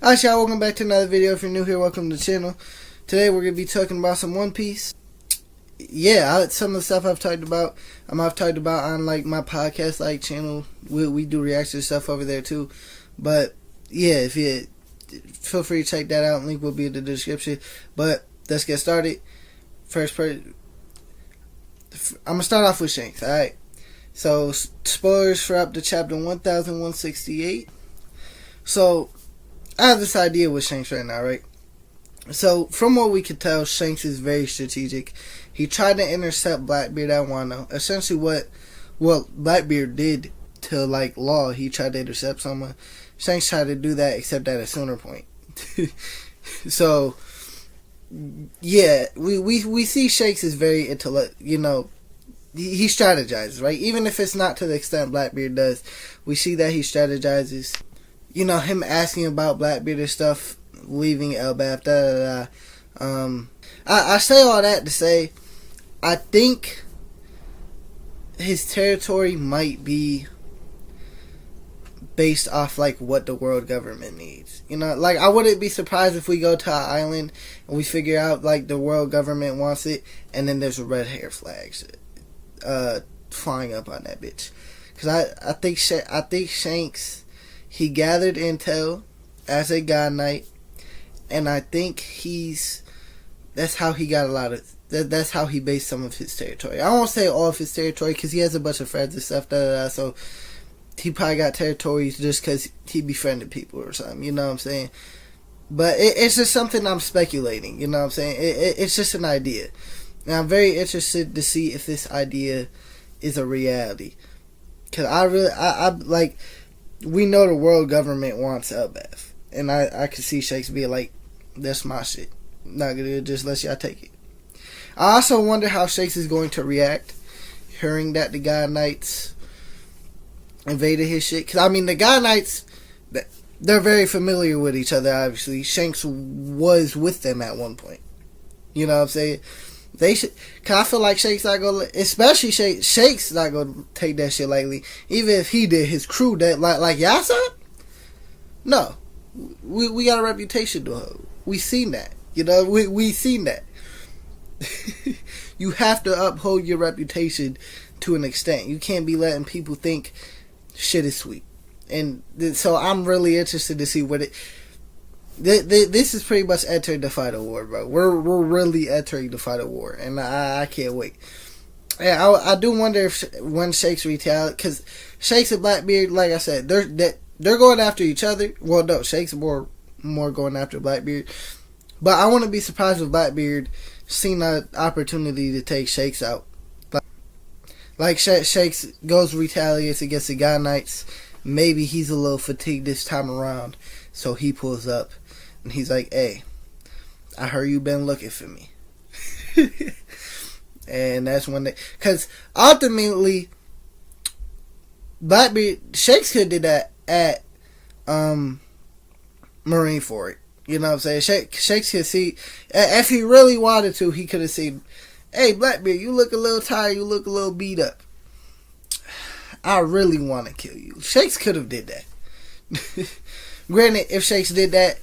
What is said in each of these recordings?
Alright, y'all, welcome back to another video. If you're new here, welcome to the channel. Today we're going to be talking about some One Piece. Yeah, some of the stuff I've talked about on like my podcast like channel. We do reaction stuff over there too. But yeah, if you feel free to check that out. Link will be in the description. But let's get started. I'm gonna start off with Shanks. Alright. So spoilers for up to chapter 1168. So I have this idea with Shanks right now, right? So from what we could tell, Shanks is very strategic. He tried to intercept Blackbeard at Wano. Essentially what Blackbeard did to like Law, he tried to intercept someone. Shanks tried to do that, except at a sooner point. So yeah, we see Shanks is very he strategizes, right? Even if it's not to the extent Blackbeard does, we see that he strategizes. You know, him asking about Blackbeard and stuff, leaving Elbaf, I say all that to say, I think his territory might be based off, like, what the world government needs. You know, like, I wouldn't be surprised if we go to an island and we figure out, like, the world government wants it, and then there's a red hair flags flying up on that bitch. Because I think Shanks, he gathered intel as a God Knight, and I think that's how he got a lot of, that's how he based some of his territory. I won't say all of his territory, because he has a bunch of friends and stuff, so he probably got territories just because he befriended people or something, you know what I'm saying? But it's just something I'm speculating, you know what I'm saying? It's just an idea. And I'm very interested to see if this idea is a reality. Because I like, we know the world government wants Elbaf. And I could see Shanks being like, that's my shit. Not gonna just let y'all take it. I also wonder how Shanks is going to react hearing that the God Knights invaded his shit. Because, I mean, the God Knights, they're very familiar with each other, obviously. Shanks was with them at one point. You know what I'm saying? They should, cause I feel like Shanks not gonna, especially Shanks not gonna take that shit lightly. Even if he did, his crew that like Yasa. No, we got a reputation to hold. We seen that, you know. We seen that. You have to uphold your reputation to an extent. You can't be letting people think shit is sweet. And so I'm really interested to see what it. This is pretty much entering the final war, bro. We're really entering the final war, and I can't wait. Yeah, I do wonder if when Shanks retaliate, because Shanks and Blackbeard, like I said, they're going after each other. Well, no, Shanks more going after Blackbeard, but I wouldn't be surprised if Blackbeard seen an opportunity to take Shanks out. Like Shanks goes retaliates against the God Knights. Maybe he's a little fatigued this time around, so he pulls up. And he's like, hey, I heard you been looking for me. And that's when because ultimately, Blackbeard, Shanks could do that at Marineford. You know what I'm saying? Shanks could see, if he really wanted to, he could have seen, hey, Blackbeard, you look a little tired, you look a little beat up. I really want to kill you. Shanks could have did that. Granted, if Shanks did that,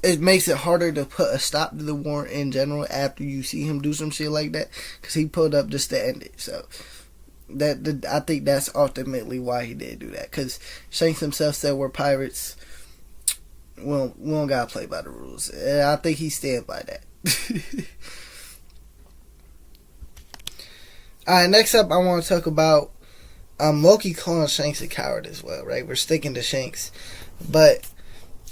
it makes it harder to put a stop to the war in general after you see him do some shit like that, because he pulled up just to end it. So I think that's ultimately why he did do that, because Shanks himself said we're pirates. We don't gotta play by the rules. And I think he stand by that. Alright, next up I want to talk about Loki calling Shanks a coward as well, right? We're sticking to Shanks, but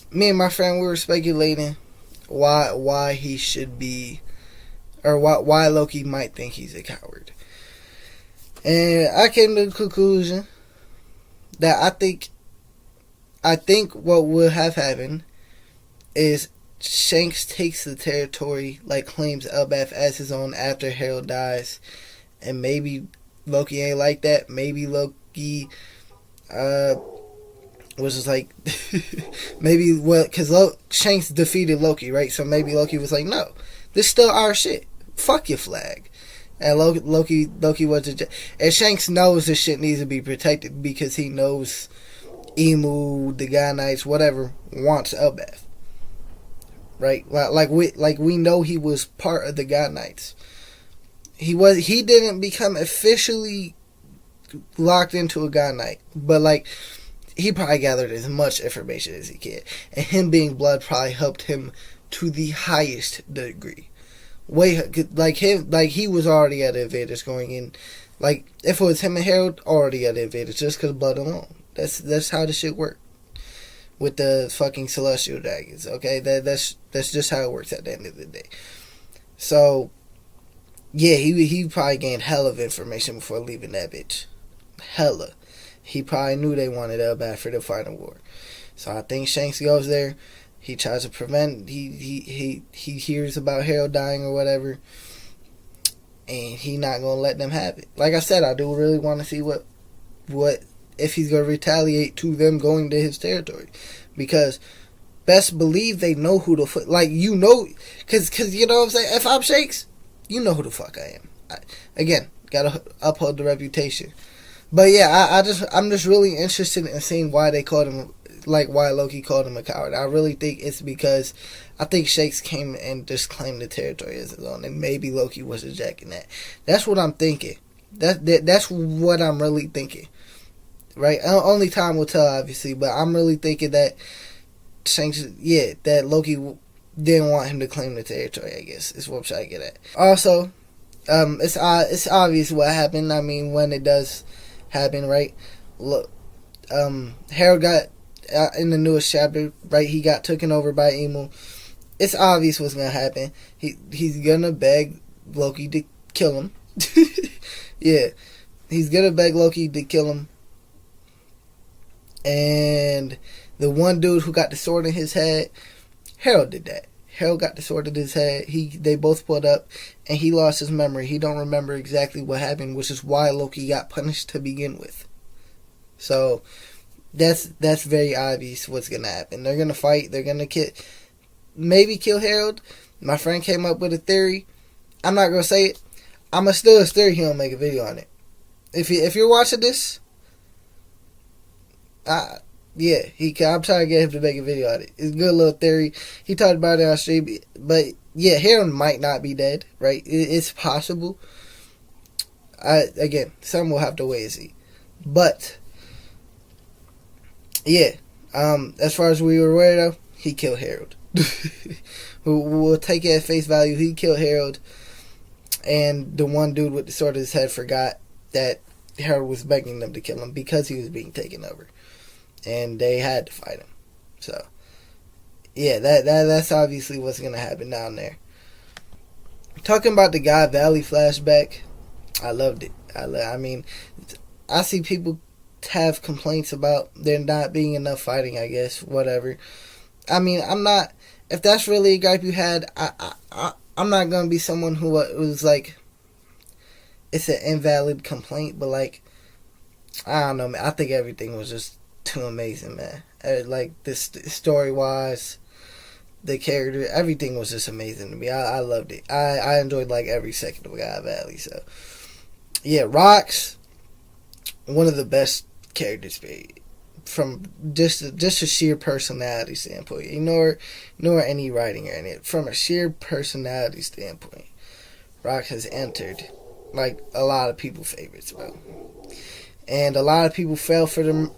me and my friend, we were speculating why he should be, or why Loki might think he's a coward. And I came to the conclusion that I think what will have happened is Shanks takes the territory, like claims Elbaf as his own after Harold dies, and maybe Loki ain't like that. Maybe Loki was just like, maybe, well, because Shanks defeated Loki, right? So maybe Loki was like, no, this still our shit. Fuck your flag. And Loki was and Shanks knows this shit needs to be protected because he knows Emu, the God Knights, whatever, wants Elbaf. Right? Like we know he was part of the God Knights. He didn't become officially locked into a God Knight, but like he probably gathered as much information as he could, and him being blood probably helped him to the highest degree. He was already at an advantage going in. Like if it was him and Harold, already at an advantage just because blood alone. That's how the shit works with the fucking celestial dragons. Okay, that's just how it works at the end of the day. So yeah, he probably gained hell of information before leaving that bitch. Hella. He probably knew they wanted Elbaf for the final war. So I think Shanks goes there. He tries to prevent. He hears about Harold dying or whatever, and he not gonna let them have it. Like I said, I do really want to see what if he's gonna retaliate to them going to his territory, because best believe they know who the fuck. Like because you know what I'm saying. If I'm Shanks, you know who the fuck I am. Again, gotta uphold the reputation. But yeah, I'm just really interested in seeing why they called him, like why Loki called him a coward. I really think it's because I think Shanks came and just claimed the territory as his own, and maybe Loki was ejecting that. That's what I'm thinking. That's what I'm really thinking. Right? Only time will tell, obviously, but I'm really thinking that Shanks, that Loki didn't want him to claim the territory. I guess is what I'm trying to get at. Also, it's obvious what happened. I mean, when it does happen, right? Look, Harold got in the newest chapter, right? He got taken over by Emu. It's obvious what's gonna happen. He's gonna beg Loki to kill him. Yeah, he's gonna beg Loki to kill him. And the one dude who got the sword in his head, Harold did that. Harold got the sword in his head. They both pulled up, and he lost his memory. He don't remember exactly what happened, which is why Loki got punished to begin with. So that's very obvious what's gonna happen. They're gonna fight. They're gonna maybe kill Harold. My friend came up with a theory. I'm not gonna say it. I'm gonna steal his theory. He'll make a video on it. If you're watching this, yeah, I'm trying to get him to make a video on it. It's a good little theory. He talked about it on stream. But yeah, Harold might not be dead, right? It's possible. Again, some will have to wait and see. But yeah, as far as we were aware though, he killed Harold. We'll take it at face value. He killed Harold, and the one dude with the sword in his head forgot that Harold was begging them to kill him because he was being taken over. And they had to fight him. So, yeah, that's obviously what's going to happen down there. Talking about the Godvalley flashback, I loved it. I mean, I see people have complaints about there not being enough fighting, I guess, whatever. I mean, if that's really a gripe you had, I'm not going to be someone who was like, it's an invalid complaint, but like, I don't know, man. I think everything was just too amazing, man. Like this story wise, the character, everything was just amazing to me. I loved it. I enjoyed like every second of Godvalley. So yeah, Rox, one of the best characters from just a sheer personality standpoint. Ignore any writing or anything. From a sheer personality standpoint, Rox has entered like a lot of people's favorites, bro. And a lot of people fell for the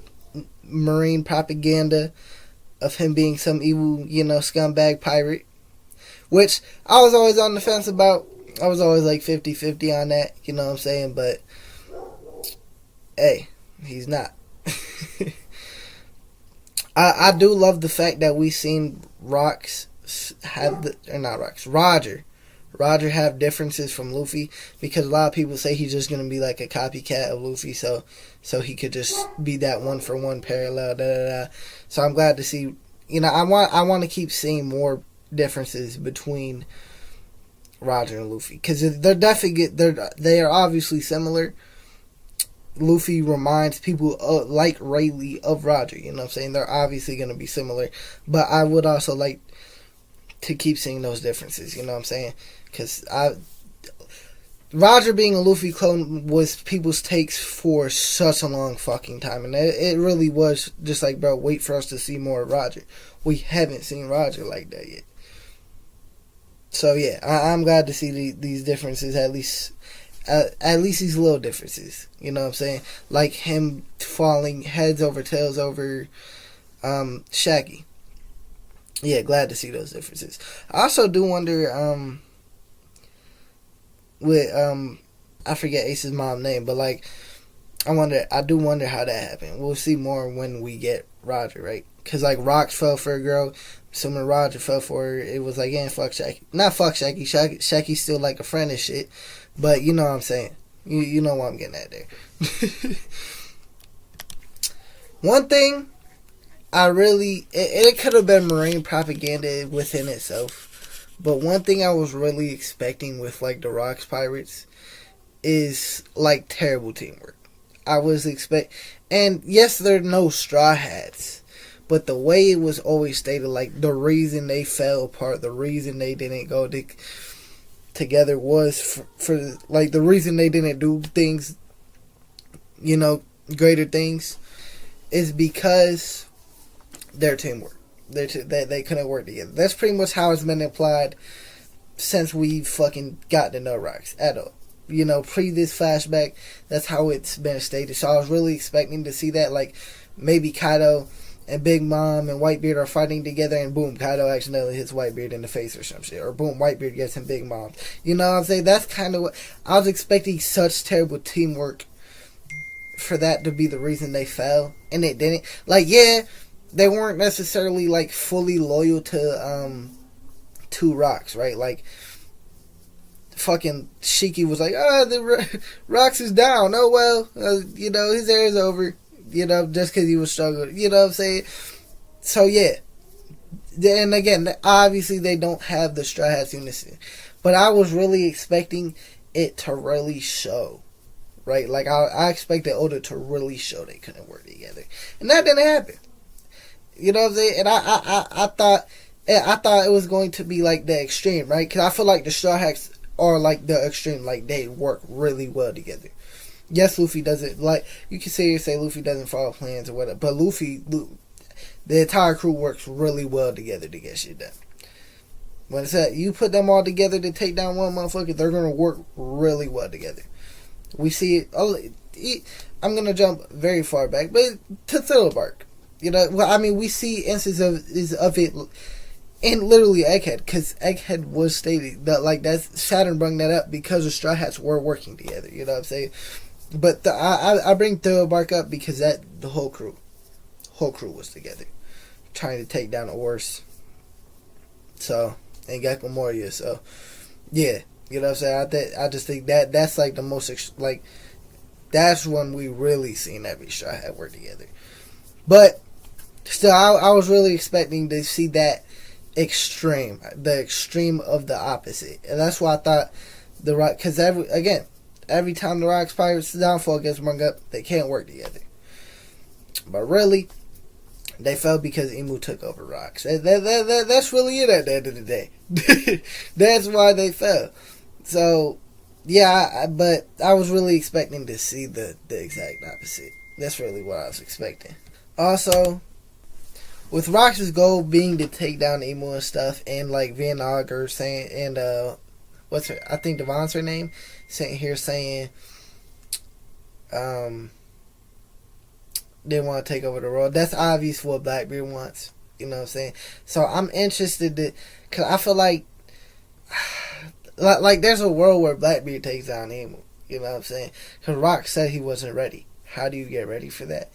Marine propaganda of him being some evil, scumbag pirate, which I was always on the fence about. I was always like 50-50 on that, you know what I'm saying? But hey, he's not. I do love the fact that we seen Roger have differences from Luffy, because a lot of people say he's just gonna be like a copycat of Luffy, so he could just be that one for one parallel. So I'm glad to see. I want to keep seeing more differences between Roger and Luffy, because they are obviously similar. Luffy reminds people like Rayleigh of Roger. You know what I'm saying? They're obviously gonna be similar, but I would also like to keep seeing those differences. You know what I'm saying? Because Roger being a Luffy clone was people's takes for such a long fucking time, and it really was just like, bro, wait for us to see more of Roger. We haven't seen Roger like that yet. So yeah, I'm glad to see these differences, at least these little differences. You know what I'm saying? Like him falling heads over tails over Shaggy. Yeah, glad to see those differences. I also do wonder with I forget Ace's mom's name, but like I do wonder how that happened. We'll see more when we get Roger, right? Because like Rocks fell for a girl, so when Roger fell for her, it was like, yeah, fuck Shaggy. Not fuck Shaggy. Shaggy's still like a friend and shit, but you know what I'm saying. You know what I'm getting at there. One thing I really it could have been Marine propaganda within itself, but one thing I was really expecting with like the Rocks Pirates is like terrible teamwork. I was and yes, there are no straw hats, but the way it was always stated, like the reason they fell apart, the reason they didn't go together was for like the reason they didn't do things, you know, greater things, is because their teamwork. They couldn't work together. That's pretty much how it's been implied since we fucking got to know Rocks at all. You know, pre this flashback, that's how it's been stated. So I was really expecting to see that, like, maybe Kaido and Big Mom and Whitebeard are fighting together, and boom, Kaido accidentally hits Whitebeard in the face or some shit. Or boom, Whitebeard gets him Big Mom. You know what I'm saying? That's kind of what I was expecting, such terrible teamwork for that to be the reason they fell. And it didn't. Like, yeah, they weren't necessarily, like, fully loyal to Rocks, right? Like, fucking Shiki was like, the Rocks is down. Oh, well, you know, his hair is over. You know, just because he was struggling. You know what I'm saying? So, yeah. And again, obviously they don't have the Straw Hats unison. But I was really expecting it to really show. Right? Like, I expected Oda to really show they couldn't work together. And that didn't happen. You know what I'm saying? And I thought it was going to be like the extreme, right? Because I feel like the Straw Hats are like the extreme. Like, they work really well together. Yes, Luffy doesn't, like, you can say Luffy doesn't follow plans or whatever, but Luffy, the entire crew works really well together to get shit done. When it's that, you put them all together to take down one motherfucker, they're going to work really well together. We see it, I'm going to jump very far back, but to Thriller. You know, well, I mean, we see instances of it in literally Egghead, because Egghead was stated that, like, that's Saturn brought that up because the Straw Hats were working together, you know what I'm saying? But I bring Thoroughbark up because the whole crew was together, trying to take down the worst. So, and Gecko Moria. So, yeah, you know what I'm saying. I just think that's like the most like that's when we really seen every Straw Hat work together. But still, I was really expecting to see that extreme, the extreme of the opposite, and that's why I thought the Rock, because every time the Rocks Pirates' downfall gets brought up, they can't work together. But really, they fell because Emu took over Rocks. That's really it at the end of the day. That's why they fell. So, yeah, but I was really expecting to see the exact opposite. That's really what I was expecting. Also, with Rocks' goal being to take down Emu and stuff, and like Van Auger saying, and I think Devon's her name, sitting here saying they want to take over the world. That's obvious what Blackbeard wants. You know what I'm saying? So I'm interested because I feel like there's a world where Blackbeard takes down Emu. You know what I'm saying? Because Rock said he wasn't ready. How do you get ready for that?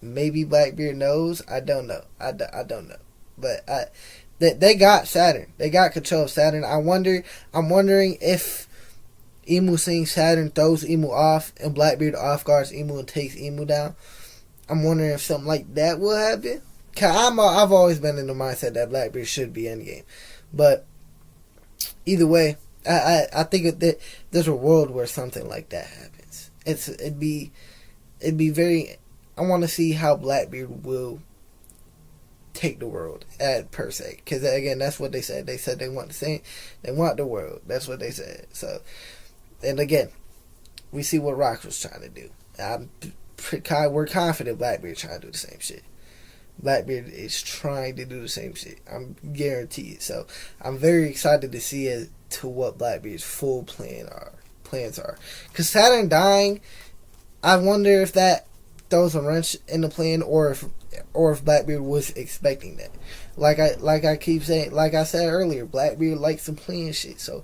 Maybe Blackbeard knows. I don't know. I don't know. But they got Saturn. They got control of Saturn. I'm wondering if Emu seeing Saturn throws Emu off and Blackbeard off guards Emu and takes Emu down. I'm wondering if something like that will happen. Cause I've always been in the mindset that Blackbeard should be in game, but either way, I think that there's a world where something like that happens. It'd be very. I want to see how Blackbeard will take the world per se, because again, that's what they said. They said they want the world. That's what they said. So And again, we see what Rock was trying to do. We're confident Blackbeard trying to do the same shit. Blackbeard is trying to do the same shit. I'm guaranteed. So I'm very excited to see as to what Blackbeard's full plans are. Because Saturn dying, I wonder if that throws a wrench in the plan, or if Blackbeard was expecting that. Like I keep saying, like I said earlier, Blackbeard likes to plan shit. So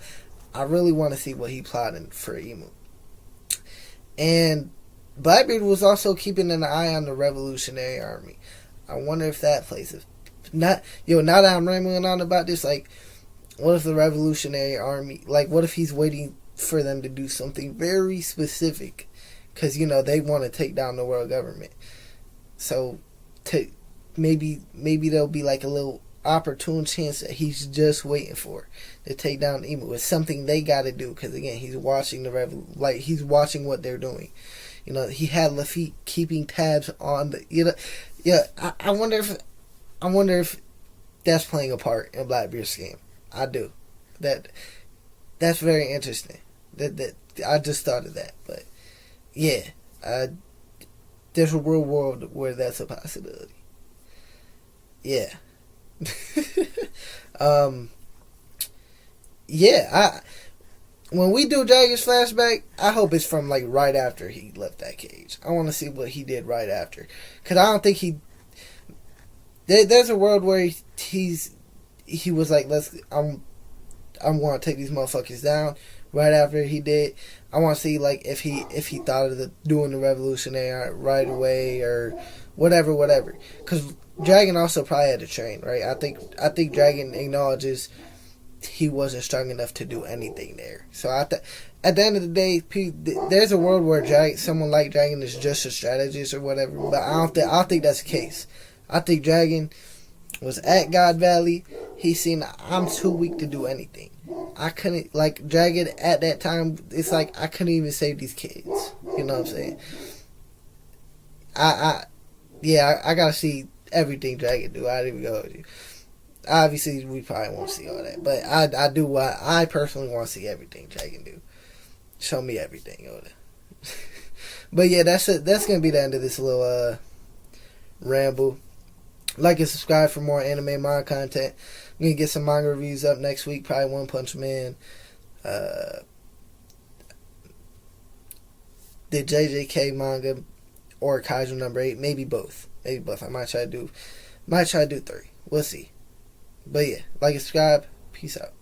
I really want to see what he plotting for Emu. And Blackbeard was also keeping an eye on the Revolutionary Army. I wonder if that plays a... now that I'm rambling on about this, like, what if the Revolutionary Army... like, what if he's waiting for them to do something very specific? Because, they want to take down the world government. So, maybe there'll be, like, a little opportune chance that he's just waiting for to take down Emu. It's something they got to do, because, again, he's watching he's watching what they're doing. He had Luffy keeping tabs on the... I wonder if that's playing a part in Blackbeard's scheme. I do. That's very interesting. That I just thought of that, but yeah, there's a real world where that's a possibility. Yeah. When we do Dragon's flashback, I hope it's from like right after he left that cage. I want to see what he did right after, because I don't think there's a world where he was like, I'm going to take these motherfuckers down. Right after he did, I want to see like if he thought of doing the Revolutionary right away or whatever. Because Dragon also probably had to train, right? I think Dragon acknowledges he wasn't strong enough to do anything there. So at the end of the day, there's a world where someone like Dragon is just a strategist or whatever. But I don't think that's the case. I think Dragon was at Godvalley. He seen I'm too weak to do anything. I couldn't, like, Dragon at that time, it's like I couldn't even save these kids. You know what I'm saying? I gotta see everything Dragon do. I didn't even go with you. Obviously, we probably won't see all that, but I personally want to see everything Dragon do. Show me everything, Yoda. But yeah, that's gonna be the end of this little ramble. Like and subscribe for more anime manga content. I'm gonna get some manga reviews up next week. Probably One Punch Man, the JJK manga, or Kaiju number 8. Maybe both. I might try to do 3. We'll see. But yeah, like and subscribe. Peace out.